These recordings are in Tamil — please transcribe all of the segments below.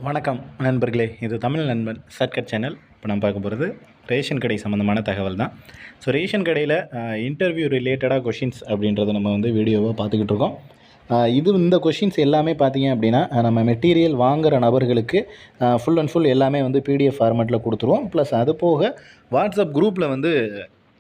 வணக்கம் நண்பர்களே, இது தமிழ் நண்பன் ஷார்ட்கட் சேனல். இப்போ நம்ம பார்க்க போகிறது ரேஷன் கடை சம்மந்தமான தகவல் தான். ஸோ ரேஷன் கடையில் இன்டர்வியூ ரிலேட்டடாக கொஷின்ஸ் அப்படின்றத நம்ம வீடியோவாக பார்த்துக்கிட்டு இருக்கோம். இந்த கொஷின்ஸ் எல்லாமே பார்த்தீங்க அப்படின்னா, நம்ம மெட்டீரியல் வாங்குகிற நபர்களுக்கு ஃபுல் அண்ட் ஃபுல் எல்லாமே பிடிஎஃப் ஃபார்மேட்டில் கொடுத்துருவோம். ப்ளஸ் அது போக வாட்ஸ்அப் குரூப்பில்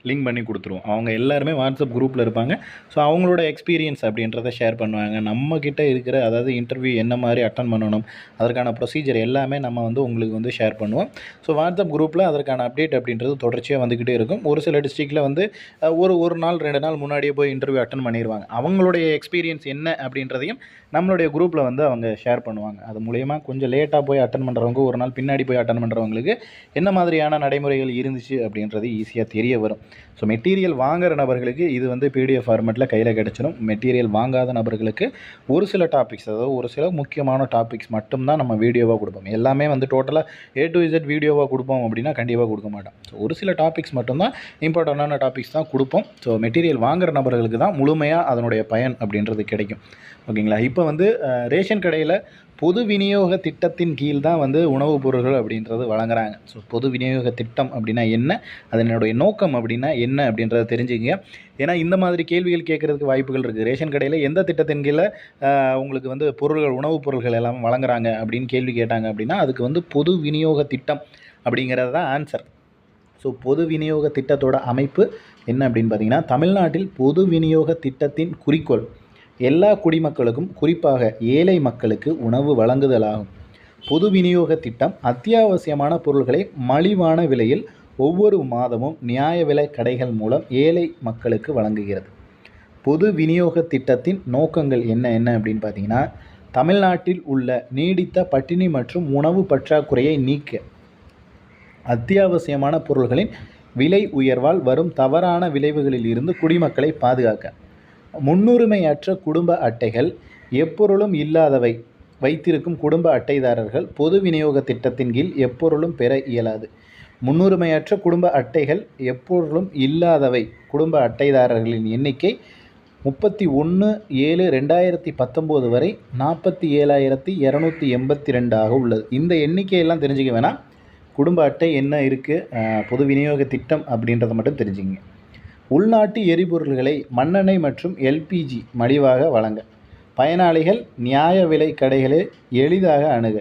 லிங்க் பண்ணி கொடுத்துருவோம். அவங்க எல்லாருமே வாட்ஸ்அப் குரூப்பில் இருப்பாங்க. ஸோ அவங்களோட எக்ஸ்பீரியன்ஸ் அப்படின்றத ஷேர் பண்ணுவாங்க. நம்மக்கிட்ட இருக்கிற இன்டர்வியூ என்ன மாதிரி அட்டன் பண்ணணும், அதற்கான ப்ரொசீஜர் எல்லாமே நம்ம உங்களுக்கு ஷேர் பண்ணுவோம். ஸோ வாட்ஸ்அப் குரூப்பில் அதற்கான அப்டேட் அப்படின்றது தொடர்ச்சியாக வந்துக்கிட்டே இருக்கும். ஒரு சில டிஸ்ட்ரிக்டில் ஒரு நாள் 2 நாள் முன்னாடியே போய் இன்டர்வியூ அட்டன் பண்ணிடுவாங்க. அவங்களுடைய எக்ஸ்பீரியன்ஸ் என்ன அப்படின்றதையும் நம்மளுடைய குரூப்பில் அவங்க ஷேர் பண்ணுவாங்க. அது மூலயமா கொஞ்சம் லேட்டாக போய் அட்டன் பண்ணுறவங்க, ஒரு நாள் பின்னாடி போய் அட்டன் பண்ணுறவங்களுக்கு என்ன மாதிரியான நடைமுறைகள் இருந்துச்சு அப்படின்றது ஈஸியாக தெரிய வரும். ஸோ மெட்டீரியல் வாங்குகிற நபர்களுக்கு இது பிடிஎஃப் ஃபார்மேட்டில் கையில் கிடச்சிடும். மெட்டீரியல் வாங்காத நபர்களுக்கு ஒரு சில டாபிக்ஸ், அதாவது ஒரு சில முக்கியமான டாபிக்ஸ் மட்டும்தான் நம்ம வீடியோவாக கொடுப்போம். எல்லாமே டோட்டலாக A to Z வீடியோவாக கொடுப்போம் அப்படின்னா கண்டிப்பாக கொடுக்க மாட்டோம். ஸோ ஒரு சில டாபிக்ஸ் மட்டும்தான், இம்பார்ட்டண்டான டாபிக்ஸ் தான் கொடுப்போம். ஸோ மெட்டீரியல் வாங்குகிற நபர்களுக்கு தான் முழுமையாக அதனுடைய பயன் அப்படின்றது கிடைக்கும். ஓகேங்களா? இப்போ ரேஷன் கடையில் பொது விநியோக திட்டத்தின் கீழ் தான் உணவுப் பொருட்கள் அப்படின்றது வழங்குறாங்க. ஸோ பொது விநியோக திட்டம் அப்படின்னா என்ன, அதனுடைய நோக்கம் அப்படின்னா என்ன அப்படின்றத தெரிஞ்சுங்க. ஏன்னா இந்த மாதிரி கேள்விகள் கேட்குறதுக்கு வாய்ப்புகள் இருக்குது. ரேஷன் கடையில் எந்த திட்டத்தின் கீழே உங்களுக்கு பொருள்கள், உணவுப் பொருட்கள் எல்லாம் வழங்குறாங்க அப்படின்னு கேள்வி கேட்டாங்க அப்படின்னா, அதுக்கு பொது விநியோக திட்டம் அப்படிங்கிறது தான் ஆன்சர். ஸோ பொது விநியோக திட்டத்தோட அமைப்பு என்ன அப்படின்னு பார்த்தீங்கன்னா, தமிழ்நாட்டில் பொது விநியோக திட்டத்தின் குறிக்கோள் எல்லா குடிமக்களுக்கும், குறிப்பாக ஏழை மக்களுக்கு உணவு வழங்குதலாகும். பொது விநியோக திட்டம் அத்தியாவசியமான பொருட்களை மலிவான விலையில் ஒவ்வொரு மாதமும் நியாய விலை கடைகள் மூலம் ஏழை மக்களுக்கு வழங்குகிறது. பொது விநியோக திட்டத்தின் நோக்கங்கள் என்ன அப்படின்னு பார்த்தீங்கன்னா, தமிழ்நாட்டில் உள்ள நீடித்த பட்டினி மற்றும் உணவு பற்றாக்குறையை நீக்க, அத்தியாவசியமான பொருள்களின் விலை உயர்வால் வரும் தவறான விளைவுகளில் இருந்து குடிமக்களை பாதுகாக்க, முன்னுரிமையற்ற குடும்ப அட்டைகள், எப்பொருளும் இல்லாதவை வைத்திருக்கும் குடும்ப அட்டைதாரர்கள் பொது விநியோக திட்டத்தின் கீழ் எப்பொருளும் பெற இயலாது. முன்னுரிமையற்ற குடும்ப அட்டைகள், எப்பொருளும் இல்லாதவை குடும்ப அட்டைதாரர்களின் எண்ணிக்கை 31/7/2019 வரை 47,282 உள்ளது. இந்த எண்ணிக்கையெல்லாம் தெரிஞ்சுக்க வேணாம். குடும்ப அட்டை என்ன இருக்குது, பொது விநியோக திட்டம் அப்படின்றத மட்டும் தெரிஞ்சுங்க. உள்நாட்டு எரிபொருள்களை மண்ணெண்ணெய் மற்றும் LPG மலிவாக வழங்க, பயனாளிகள் நியாய விலை கடைகளை எளிதாக அணுக,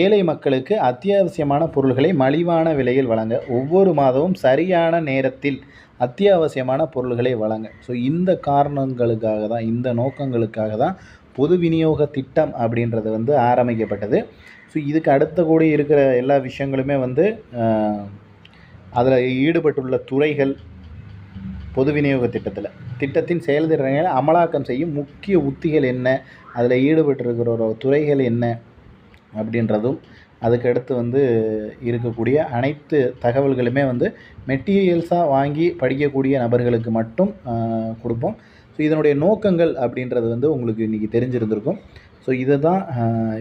ஏழை மக்களுக்கு அத்தியாவசியமான பொருள்களை மலிவான விலையில் வழங்க, ஒவ்வொரு மாதமும் சரியான நேரத்தில் அத்தியாவசியமான பொருள்களை வழங்க. ஸோ இந்த காரணங்களுக்காக தான், இந்த நோக்கங்களுக்காக தான் பொது விநியோக திட்டம் அப்படின்றது ஆரம்பிக்கப்பட்டது. ஸோ இதுக்கு அடுத்த கூட இருக்கிற எல்லா விஷயங்களுமே அதில் ஈடுபட்டுள்ள துறைகள், பொது விநியோக திட்டத்தின் செயல்திறனை அமலாக்கம் செய்யும் முக்கிய உத்திகள் என்ன, அதில் ஈடுபட்டிருக்கிற துறைகள் என்ன அப்படின்றதும், அதுக்கடுத்து இருக்கக்கூடிய அனைத்து தகவல்களுமே மெட்டீரியல்ஸாக வாங்கி படிக்கக்கூடிய நபர்களுக்கு மட்டும் கொடுப்போம். ஸோ இதனுடைய நோக்கங்கள் அப்படின்றது உங்களுக்கு இன்றைக்கி தெரிஞ்சிருந்திருக்கும். ஸோ இதுதான்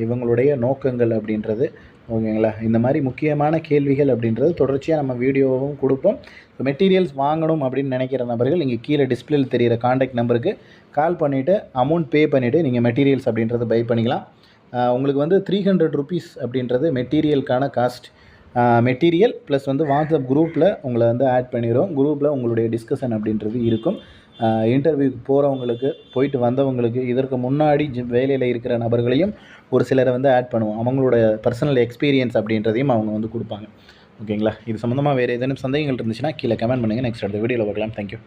இவங்களுடைய நோக்கங்கள் அப்படின்றது. ஓகேங்களா? இந்த மாதிரி முக்கியமான கேள்விகள் அப்படின்றது தொடர்ச்சியாக நம்ம வீடியோவும் கொடுப்போம். ஸோ மெட்டீரியல்ஸ் வாங்கணும் அப்படின்னு நினைக்கிற நபர்கள் இங்கே கீழே டிஸ்பிளேயில் தெரிகிற காண்டாக்ட் நம்பருக்கு கால் பண்ணிவிட்டு அமௌண்ட் பே பண்ணிவிட்டு நீங்கள் மெட்டீரியல்ஸ் அப்படின்றது பை பண்ணிக்கலாம். உங்களுக்கு 300 rupees அப்படின்றது மெட்டீரியலுக்கான காஸ்ட். மெட்டீரியல் ப்ளஸ் வாட்ஸ்அப் குரூப்பில் உங்களை ஆட் பண்ணிடுவோம். குரூப்பில் உங்களுடைய டிஸ்கஷன் அப்படின்றது இருக்கும். இன்டர்வியூக்கு போகிறவங்களுக்கு, போயிட்டு வந்தவங்களுக்கு, இதற்கு முன்னாடி வேலையில் இருக்கிற நபர்களையும் ஒரு சிலரை ஆட் பண்ணுவோம். அவங்களோட பர்சனல் எக்ஸ்பீரியன்ஸ் அப்படின்றதையும் அவங்க கொடுப்பாங்க. ஓகேங்களா? இது சம்மந்தமாக வேறு ஏதேனும் சந்தேகங்கள் இருந்துச்சுன்னா கீழே கமெண்ட் பண்ணுங்கள். நெக்ஸ்ட் அடுத்த வீடியோவில் பார்க்கலாம். தேங்க்யூ.